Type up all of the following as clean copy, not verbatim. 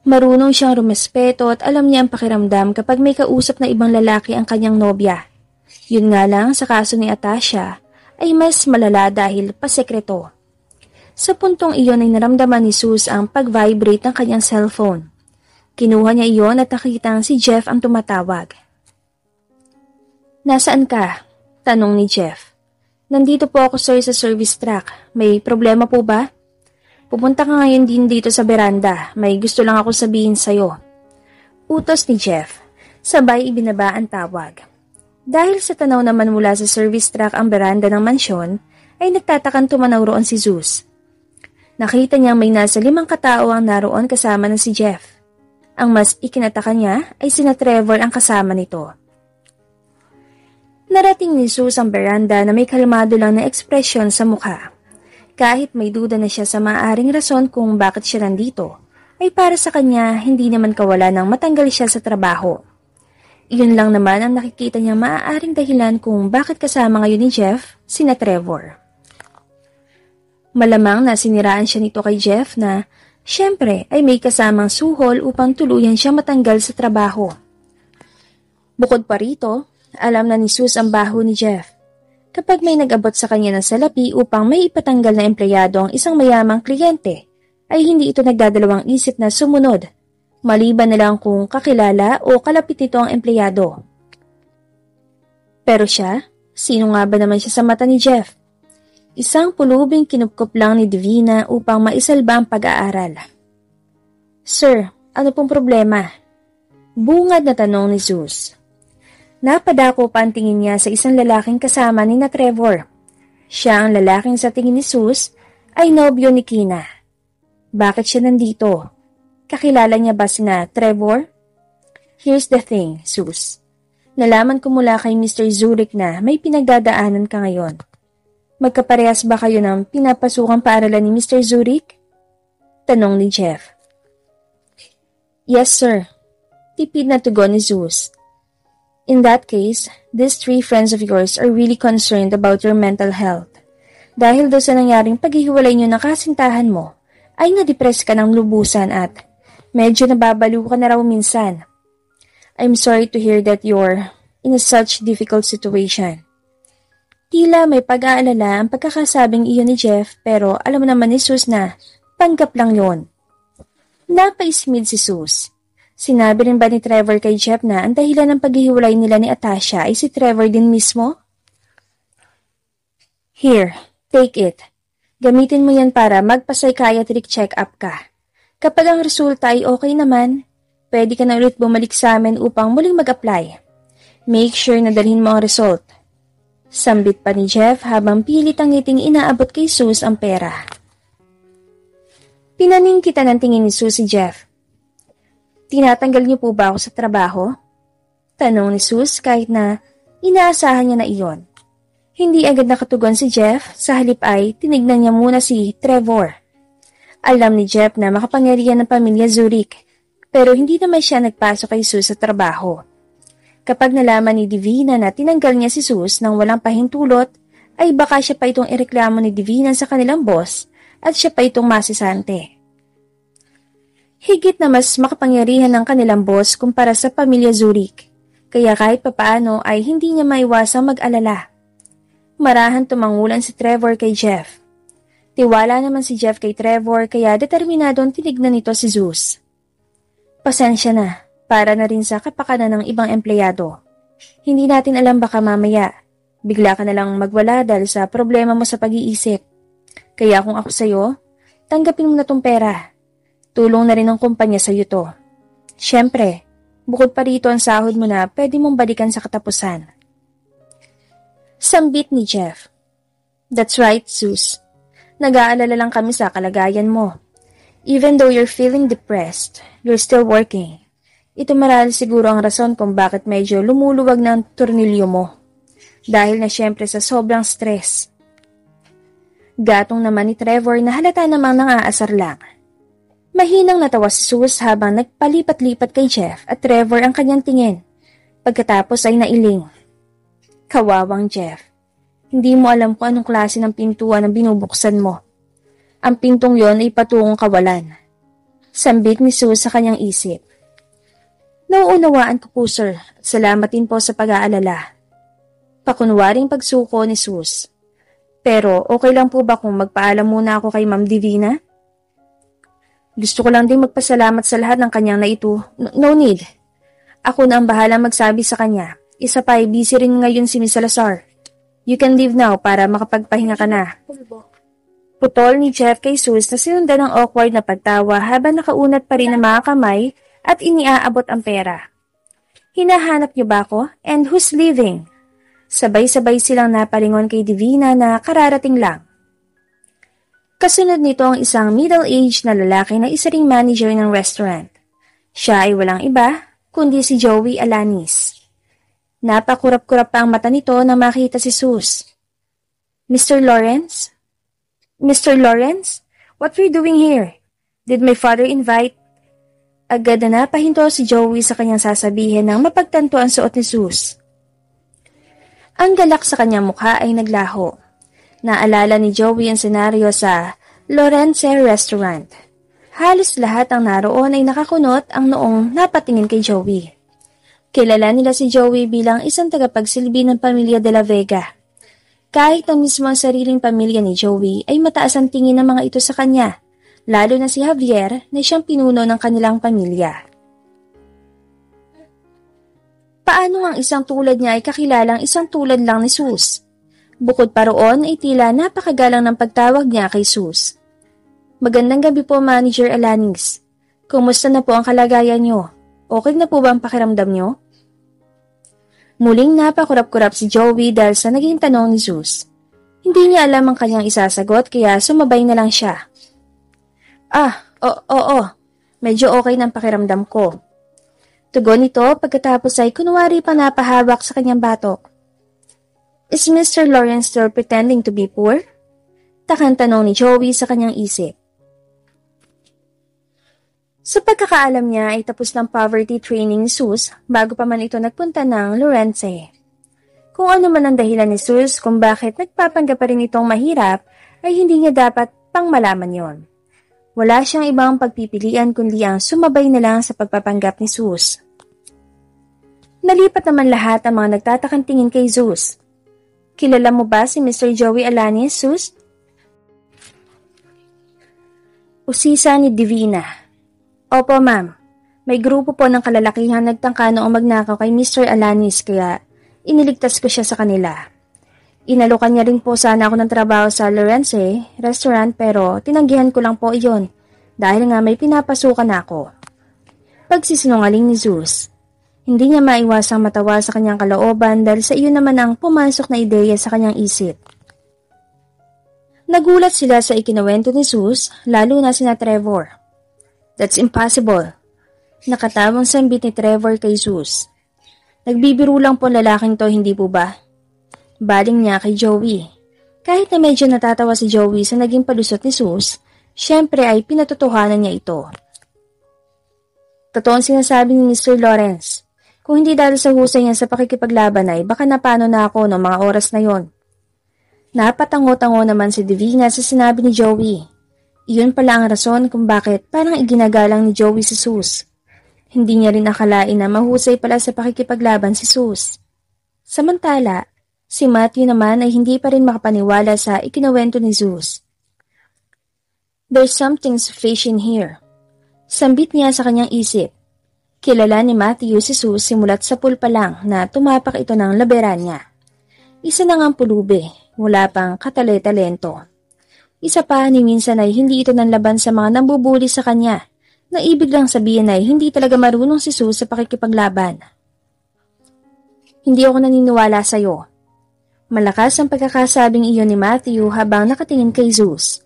Marunong siyang rumespeto at alam niya ang pakiramdam kapag may kausap na ibang lalaki ang kanyang nobya. Yun nga lang sa kaso ni Atasha ay mas malala dahil pasekreto. Sa puntong iyon ay naramdaman ni Sus ang pag-vibrate ng kanyang cellphone. Kinuha niya iyon at nakitang si Jeff ang tumatawag. "Nasaan ka?" tanong ni Jeff. "Nandito po ako sir sa service truck. May problema po ba?" "Pupunta ka ngayon din dito sa beranda. May gusto lang ako sabihin sa'yo." Utos ni Jeff. Sabay ibinaba ang tawag. Dahil sa tanaw naman mula sa service truck ang beranda ng mansyon, ay nagtatakan tumanaw roon si Zeus. Nakita niyang may nasa 5 katao ang naroon kasama na si Jeff. Ang mas ikinataka niya ay sina Trevor ang kasama nito. Narating ni Zeus ang beranda na may kalmado lang na ekspresyon sa mukha. Kahit may duda na siya sa maaaring rason kung bakit siya nandito, ay para sa kanya hindi naman kawala nang matanggal siya sa trabaho. Iyon lang naman ang nakikita niyang maaaring dahilan kung bakit kasama ngayon ni Jeff, sina Trevor. Malamang na siniraan siya nito kay Jeff na, syempre, ay may kasamang suhol upang tuluyan siya matanggal sa trabaho. Bukod pa rito, alam na ni Sus ang baho ni Jeff. Kapag may nag-abot sa kanya ng salapi upang may ipatanggal na empleyado ang isang mayamang kliyente, ay hindi ito nagdadalawang isip na sumunod, maliban na lang kung kakilala o kalapit nito ang empleyado. Pero siya, sino nga ba naman siya sa mata ni Jeff? Isang pulubing kinupkup lang ni Divina upang maisalba ang pag-aaral. "Sir, ano pong problema?" Bungad na tanong ni Zeus. Napadako pa ang tingin niya sa isang lalaking kasama ni na Trevor. Siya ang lalaking sa tingin ni Sus ay nobyo ni Kina. Bakit siya nandito? Kakilala niya ba sina Trevor? "Here's the thing, Sus. Nalaman ko mula kay Mr. Zurich na may pinagdadaanan ka ngayon. Magkaparehas ba kayo ng pinapasukang paaralan ni Mr. Zurich?" Tanong ni Jeff. "Yes, sir." Tipid na tugon ni Zeus. "In that case, these 3 friends of yours are really concerned about your mental health. Dahil daw sa nangyaring paghihiwalay niyo ng kasintahan mo, ay na-depress ka ng lubusan at medyo nababaliw ka na raw minsan. I'm sorry to hear that you're in a such difficult situation." Tila may pag-aalala ang pagkakasabing iyon ni Jeff pero alam naman ni Sus na tanggap lang yon. Napaismid si Sus. Sinabi rin ba ni Trevor kay Jeff na ang dahilan ng paghihiwalay nila ni Atasha ay si Trevor din mismo? "Here, take it. Gamitin mo yan para magpa-psychiatric check-up ka. Kapag ang resulta ay okay naman, pwede ka na ulit bumalik sa amin upang muling mag-apply. Make sure na dalhin mo ang result." Sambit pa ni Jeff habang pilit ang ngiting inaabot kay Sus ang pera. Pinaningkitan ng tingin ni Sus si Jeff. "Tinatanggal niyo po ba ako sa trabaho?" Tanong ni Sus kahit na inaasahan niya na iyon. Hindi agad nakatugon si Jeff, sa halip ay tinignan niya muna si Trevor. Alam ni Jeff na makapangyarihan ng pamilya Zurich, pero hindi naman siya nagpasok kay Sus sa trabaho. Kapag nalaman ni Divina na tinanggal niya si Sus nang walang pahintulot, ay baka siya pa itong ireklamo ni Divina sa kanilang boss at siya pa itong masisante. Higit na mas makapangyarihan ng kanilang boss kumpara sa pamilya Zurich, kaya kahit papaano ay hindi niya maiwasang mag-alala. Marahan tumangulan si Trevor kay Jeff. Tiwala naman si Jeff kay Trevor kaya determinadong tinignan nito si Zeus. "Pasensya na, para na rin sa kapakanan ng ibang empleyado. Hindi natin alam baka mamaya, bigla ka na lang magwala dahil sa problema mo sa pag-iisip. Kaya kung ako sa'yo, tanggapin mo na tong pera. Tulong na rin ng kumpanya sa'yo to. Siyempre, bukod pa rito ang sahod mo na pwede mong balikan sa katapusan." Sambit ni Jeff. "That's right, Zeus. Nag-aalala lang kami sa kalagayan mo. Even though you're feeling depressed, you're still working. Ito marahil siguro ang rason kung bakit medyo lumuluwag na ang tornilyo mo. Dahil na syempre sa sobrang stress." Gatong naman ni Trevor na halata namang nangaasar lang. Mahinang natawa si Sus habang nagpalipat-lipat kay Jeff at Trevor ang kanyang tingin. Pagkatapos ay nailing. "Kawawang Jeff, hindi mo alam kung anong klase ng pintuan ang binubuksan mo. Ang pintong yon ay patungong kawalan. Sambit ni Sue sa kanyang isip. Nauunawaan ko po sir, at salamat din po sa pag-aalala. Pakunwaring pagsuko ni Sus. Pero okay lang po ba kung magpaalam muna ako kay Ma'am Divina? Gusto ko lang din magpasalamat sa lahat ng kanyang naito. No need. Ako na ang bahala magsabi sa kanya. Isa pa ay busy rin ngayon si Miss Salazar. You can leave now para makapagpahinga ka na. Putol ni Jeff kay Sus na sinundan ng awkward na pagtawa habang nakaunat pa rin ang mga kamay at iniaabot ang pera. Hinahanap niyo ba ako? And who's leaving? Sabay-sabay silang napalingon kay Divina na kararating lang. Kasunod nito ang isang middle-aged na lalaki na isa ring manager ng restaurant. Siya ay walang iba, kundi si Joey Alanis. Napakurap-kurap pa ang mata nito nang makita si Sus. Mr. Lawrence? Mr. Lawrence? What were you doing here? Did my father invite? Agad na napahinto si Joey sa kanyang sasabihin nang mapagtanto ang suot ni Sus. Ang galak sa kanyang mukha ay naglaho. Naalala ni Joey ang senaryo sa Lawrence Restaurant. Halos lahat ang naroon ay nakakunot ang noong napatingin kay Joey. Kilala nila si Joey bilang isang tagapagsilbi ng pamilya de la Vega. Kahit ang mismo ang sariling pamilya ni Joey ay mataas ang tingin ng mga ito sa kanya, lalo na si Javier na siyang pinuno ng kanilang pamilya. Paano ang isang tulad niya ay kakilalang isang tulad lang ni Sus? Bukod pa roon ay tila napakagalang ng pagtawag niya kay Sus. Magandang gabi po, Manager Alanis. Kumusta na po ang kalagayan niyo? Okay na po ba ang pakiramdam niyo? Muling napakurap-kurap si Joey dahil sa naging tanong ni Sus. Hindi niya alam ang kanyang isasagot kaya sumabay na lang siya. Oo. Medyo okay ng pakiramdam ko. Tugon nito pagkatapos ay kunwari pa napahawak sa kanyang batok. Is Mr. Lawrence still pretending to be poor? Takang tanong ni Joey sa kanyang isip. Sa pagkakaalam niya ay tapos ng poverty training ni Sus bago pa man ito nagpunta ng Lawrence. Kung ano man ang dahilan ni Sus kung bakit nagpapanggap pa rin itong mahirap ay hindi niya dapat pang malaman yon. Wala siyang ibang pagpipilian kundi ang sumabay na lang sa pagpapanggap ni Sus. Nalipat naman lahat ang mga nagtatakang tingin kay Sus. Kilala mo ba si Mr. Joey Alanis, Sus? Usisa ni Divina. Opo, ma'am. May grupo po ng kalalakihan nagtangka noong magnakaw kay Mr. Alanis kaya iniligtas ko siya sa kanila. Inalukan niya rin po sana ako ng trabaho sa Lawrence Restaurant pero tinanggihan ko lang po iyon dahil nga may pinapasukan ako. Pagsisinungaling ni Sus. Hindi niya maiwasang matawa sa kanyang kalooban dahil sa iyon naman ang pumasok na ideya sa kanyang isip. Nagulat sila sa ikinawento ni Sus, lalo na sina Trevor. That's impossible. Nakatawang sambit ni Trevor kay Sus. Nagbibiro lang po lalaking to, hindi po ba? Baling niya kay Joey. Kahit na medyo natatawa si Joey sa naging palusot ni Sus, syempre ay pinatotohanan niya ito. Totoo ang sinasabi ni Mr. Lawrence. Kung hindi dahil sa husay niya sa pakikipaglaban ay baka napano na ako noong mga oras na yon. Napatango-tango naman si Divina sa sinabi ni Joey. Iyon pala ang rason kung bakit parang iginagalang ni Joey si Sus. Hindi niya rin akalain na mahusay pala sa pakikipaglaban si Sus. Samantala, si Matthew naman ay hindi pa rin makapaniwala sa ikinawento ni Sus. There's something fishy in here. Sambit niya sa kanyang isip. Kilala ni Matthew si Sus simulat sa pool pa lang na tumapak ito ng laberan niya. Isa na ngang pulube, wala pang katale-talento. Isa pa ni minsan ay hindi ito nanlaban sa mga nambubuli sa kanya, na ibig lang sabihin ay hindi talaga marunong si Sus sa pakikipaglaban. Hindi ako naniniwala sa'yo. Malakas ang pagkakasabing iyon ni Matthew habang nakatingin kay Sus.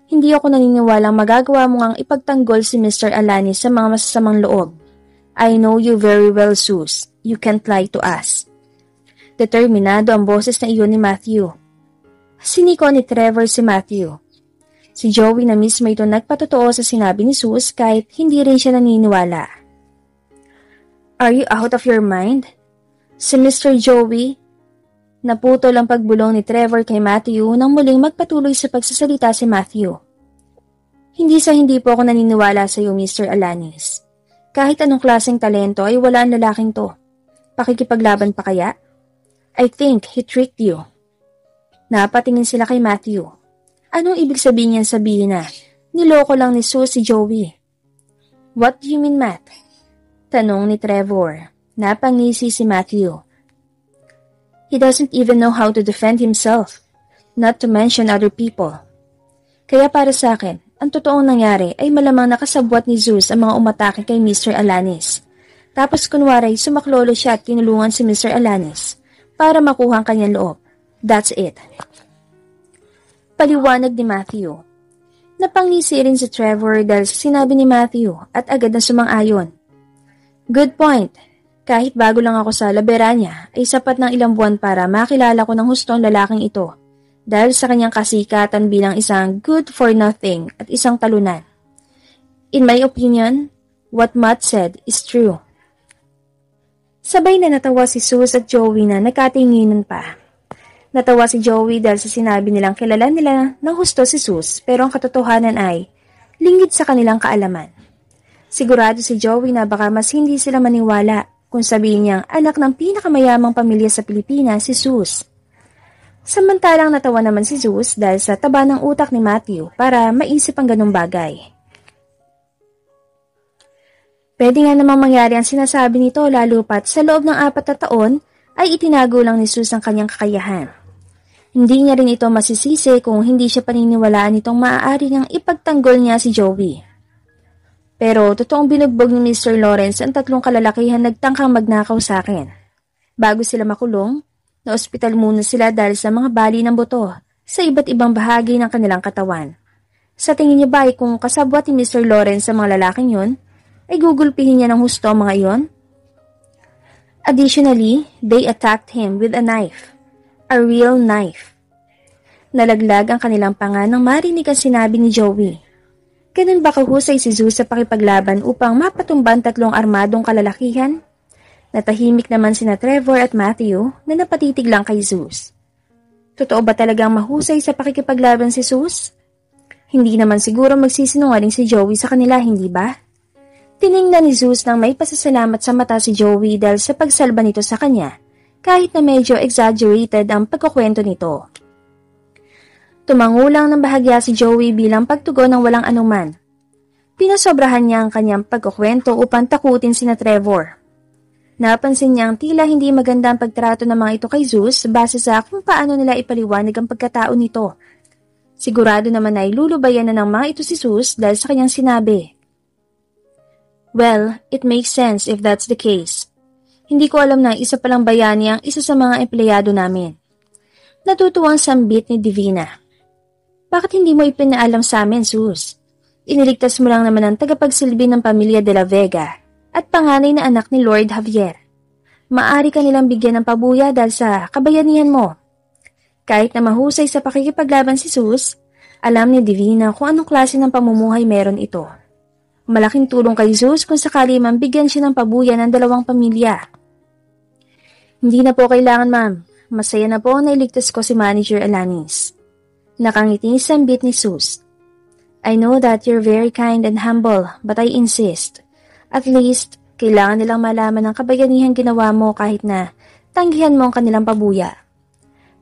Hindi ako naniniwalang magagawa mo ngang ipagtanggol si Mr. Alanis sa mga masasamang loob. I know you very well, Sus. You can't lie to us. Determinado ang boses na iyon ni Matthew. Siniko ni Trevor si Matthew. Si Joey na mismo ito nagpatotoo sa sinabi ni Sus kahit hindi rin siya naniniwala. Are you out of your mind? Si Mr. Joey? Naputol ang pagbulong ni Trevor kay Matthew nang muling magpatuloy sa pagsasalita si Matthew. Hindi po ako naniniwala sa iyo, Mr. Alanis. Kahit anong klaseng talento ay wala ang lalaking to. Pakikipaglaban pa kaya? I think he tricked you. Napatingin sila kay Matthew. Anong ibig sabihin niyan sabihin na niloko lang ni Sue si Joey? What do you mean, Matt? Tanong ni Trevor. Napangisi si Matthew. He doesn't even know how to defend himself, not to mention other people. Kaya para sa akin, ang totoong nangyari ay malamang nakasabwat ni Zeus ang mga umatake kay Mr. Alanis. Tapos kunwari sumaklolo siya at kinulungan si Mr. Alanis para makuha ang kanyang loob. That's it. Paliwanag ni Matthew. Napangisi rin si Trevor dahil sa sinabi ni Matthew at agad na sumang-ayon. Good point. Kahit bago lang ako sa Laberania, ay sapat ng ilang buwan para makilala ko ng husto ang lalaking ito dahil sa kanyang kasikatan bilang isang good-for-nothing at isang talunan. In my opinion, what Matt said is true. Sabay na natawa si Sus at Joey na nagkatinginan pa. Natawa si Joey dahil sa sinabi nilang kilala nila ng husto si Sus pero ang katotohanan ay lingid sa kanilang kaalaman. Sigurado si Joey na baka mas hindi sila maniwala kung sabihin niyang anak ng pinakamayamang pamilya sa Pilipinas si Sus. Samantalang natawa naman si Sus dahil sa taba ng utak ni Matthew para maisip ang ganung bagay. Pwede nga namang mangyari ang sinasabi nito lalo pat sa loob ng 4 na taon ay itinago lang ni Sus ang kanyang kakayahan. Hindi niya rin ito masisisi kung hindi siya paniniwalaan nitong maaari niyang ipagtanggol niya si Joey. Pero totoong binugbog ni Mr. Lawrence ang 3 kalalakihan nagtangkang magnakaw sa akin. Bago sila makulong, na-ospital muna sila dahil sa mga bali ng buto sa iba't ibang bahagi ng kanilang katawan. Sa tingin niyo ba ay kung kasabwat ni Mr. Lawrence sa mga lalaking yun, ay gugulpihin niya ng husto ang mga iyon? Additionally, they attacked him with a knife. A real knife. Nalaglag ang kanilang panga nang marinig ang sinabi ni Joey. Ganun ba kahusay si Zeus sa pakipaglaban upang mapatumban 3 armadong kalalakihan? Natahimik naman sina Trevor at Matthew na napatitig lang kay Zeus. Totoo ba talagang mahusay sa pakikipaglaban si Zeus? Hindi naman siguro magsisinungaling si Joey sa kanila, hindi ba? Tiningnan ni Zeus nang may pasasalamat sa mata si Joey dahil sa pagsalba nito sa kanya, kahit na medyo exaggerated ang pagkukwento nito. Tumangulang ng bahagya si Joey bilang pagtugon ng walang anuman. Pinasobrahan niya ang kanyang pagkukwento upang takutin sina Trevor. Napansin niyang tila hindi maganda ang pagtrato ng mga ito kay Zeus base sa kung paano nila ipaliwanag ang pagkatao nito. Sigurado naman ay lulubayan na ng mga ito si Zeus dahil sa kanyang sinabi. Well, it makes sense if that's the case. Hindi ko alam na isa palang bayani ang isa sa mga empleyado namin. Natutuwang sambit ni Divina. Bakit hindi mo ipinaalam sa amin, Zeus? Iniligtas mo lang naman ang tagapagsilbi ng pamilya de la Vega at panganay na anak ni Lord Javier. Maari ka nilang bigyan ng pabuya dahil sa kabayanihan mo. Kahit na mahusay sa pakikipaglaban si Zeus, alam ni Divina kung anong klase ng pamumuhay meron ito. Malaking tulong kay Zeus kung sakali man bigyan siya ng pabuya ng 2 pamilya. Hindi na po kailangan, ma'am. Masaya na po na iligtas ko si Manager Alanis. Nakangiti sambit ni Zeus. I know that you're very kind and humble, but I insist. At least, kailangan nilang malaman ang kabayanihan ginawa mo kahit na tanggihan mo ang kanilang pabuya.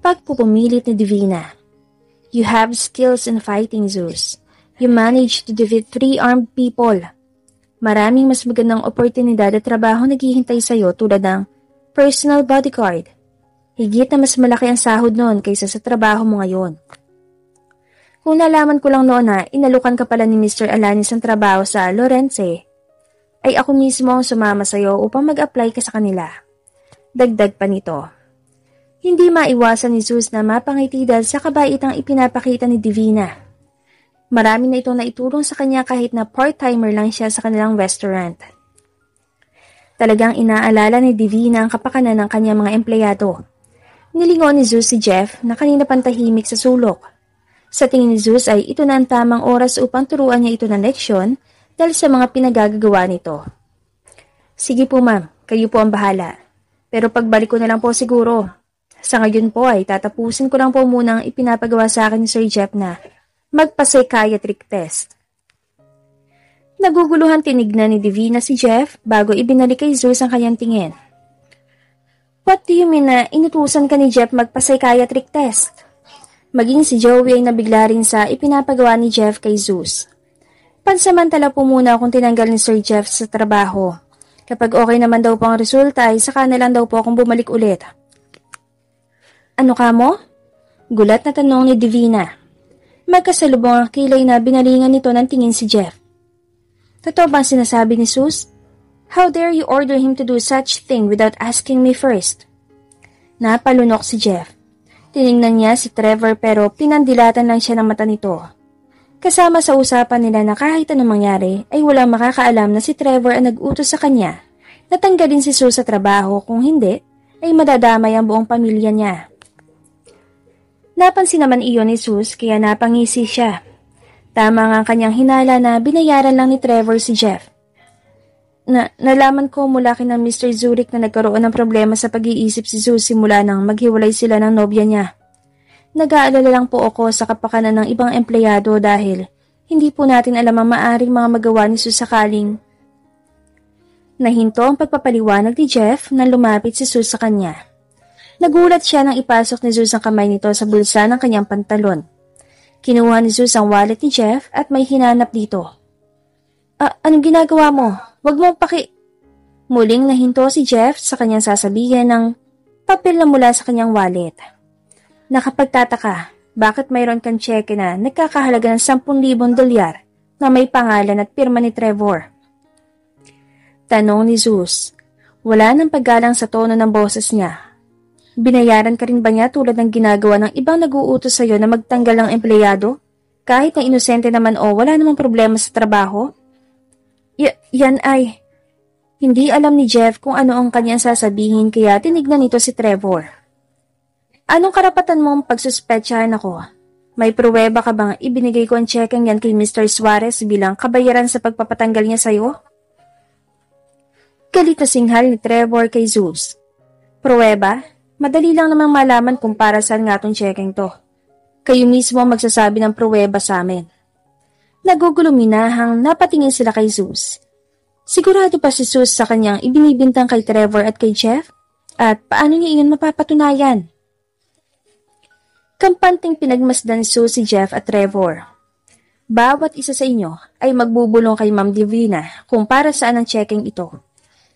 Pagpupumilit ni Divina. You have skills in fighting, Zeus. You managed to defeat 3 armed people. Maraming mas magandang oportunidad at trabaho naghihintay sa'yo tulad ng personal bodyguard. Higit na mas malaki ang sahod noon kaysa sa trabaho mo ngayon. Kung nalaman ko lang noon na inalukan ka pala ni Mr. Alanis ang trabaho sa Lawrence, ay ako mismo ang sumama sa'yo upang mag-apply ka sa kanila. Dagdag pa nito. Hindi maiwasan ni Zeus na mapangiti dahil sa kabaitang ipinapakita ni Divina. Marami na itong naitulong sa kanya kahit na part-timer lang siya sa kanilang restaurant. Talagang inaalala ni Divina ang kapakanan ng kanyang mga empleyado. Nilingon ni Zeus si Jeff na kanina pantahimik sa sulok. Sa tingin ni Zeus ay ito na ang tamang oras upang turuan niya ito ng leksyon dahil sa mga pinagagagawa nito. Sige po ma'am, kayo po ang bahala. Pero pagbalik ko na lang po siguro. Sa ngayon po ay tatapusin ko lang po muna ang ipinapagawa sa akin ni Sir Jeff na magpa-psychiatric test. Naguguluhan tinignan ni Divina si Jeff bago ibinalik kay Zeus ang kanyang tingin. What do you mean na inutusan ka ni Jeff magpa-psychiatric test? Maging si Joey ay nabigla rin sa ipinapagawa ni Jeff kay Zeus. Pansamantala po muna akong tinanggal ni Sir Jeff sa trabaho. Kapag okay naman daw po ang resulta ay saka na lang daw po akong bumalik ulit. Ano ka mo? Gulat na tanong ni Divina. Magkasalubong ang kilay na binalingan nito ng tingin si Jeff. Totoo bang sinasabi ni Zeus? How dare you order him to do such thing without asking me first? Napalunok si Jeff. Tiningnan niya si Trevor pero pinandilatan lang siya ng mata nito. Kasama sa usapan nila na kahit anong mangyari ay walang makakaalam na si Trevor ang nag-utos sa kanya na tanggalin si Zeus sa trabaho, kung hindi ay madadamay ang buong pamilya niya. Napansin naman iyon ni Zeus kaya napangisi siya. Tama nga ang kanyang hinala na binayaran lang ni Trevor si Jeff. Nalaman ko mula kina Mr. Zurich na nagkaroon ng problema sa pag-iisip si Zeus simula nang maghiwalay sila ng nobya niya. Nag-aalala lang po ako sa kapakanan ng ibang empleyado dahil hindi po natin alam ang maaring mga magawa ni Zeus sakaling. Nahinto ang pagpapaliwanag ni Jeff nang lumapit si Zeus sa kanya. Nagulat siya nang ipasok ni Zeus ang kamay nito sa bulsa ng kanyang pantalon. Kinuha ni Zeus ang wallet ni Jeff at may hinanap dito. Anong ginagawa mo? Huwag mong Muling nahinto si Jeff sa kanyang sasabihin ng papel na mula sa kanyang wallet. Nakapagtataka, bakit mayroon kang cheque na nagkakahalaga ng 10,000 dolyar na may pangalan at pirma ni Trevor? Tanong ni Zeus. Wala nang paggalang sa tono ng boses niya. Binayaran ka rin ba niya tulad ng ginagawa ng ibang nag-uutos sa'yo na magtanggal ng empleyado? Kahit na inosente naman o wala namang problema sa trabaho? Yan ay... Hindi alam ni Jeff kung ano ang kanyang sasabihin kaya tinignan nito si Trevor. Anong karapatan mong pagsuspetsahan ako? May pruweba ka bang ibinigay ko ang checkang yan kay Mr. Suarez bilang kabayaran sa pagpapatanggal niya sa'yo? Galit na singhal ni Trevor kay Zeus. Pruweba? Madali lang namang malaman kung para saan nga tong checkang to. Kayo mismo ang magsasabi ng pruweba sa amin. Naguguluminahang napatingin sila kay Zeus. Sigurado pa si Zeus sa kanyang ibinibintang kay Trevor at kay Jeff? At paano niya iyon mapapatunayan? Kampanting pinagmasdan ni Zeus si Jeff at Trevor. Bawat isa sa inyo ay magbubulong kay Ma'am Divina kung para saan ang checking ito.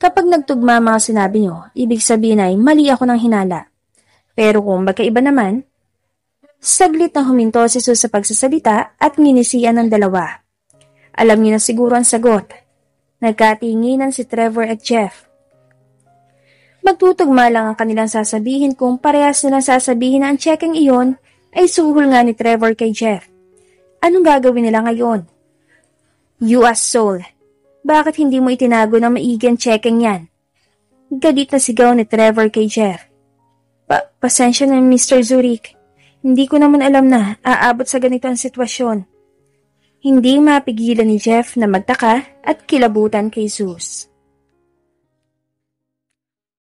Kapag nagtugma mga sinabi nyo, ibig sabihin ay mali ako ng hinala. Pero kung magkaiba naman, saglit na huminto si Zeus sa pagsasalita at nginisian ng dalawa. Alam niyo na siguro ang sagot. Nagkatinginan si Trevor at Jeff. Magtutugma lang ang kanilang sasabihin kung parehas nilang sasabihin na ang checking iyon ay suhol nga ni Trevor kay Jeff. Anong gagawin nila ngayon? You asshole! Bakit hindi mo itinago ng maigi ang checking yan? Galit na sigaw ni Trevor kay Jeff. Pasensya na Mr. Zurich. Hindi ko naman alam na aabot sa ganito ang sitwasyon. Hindi mapigilan ni Jeff na magtaka at kilabutan kay Zeus.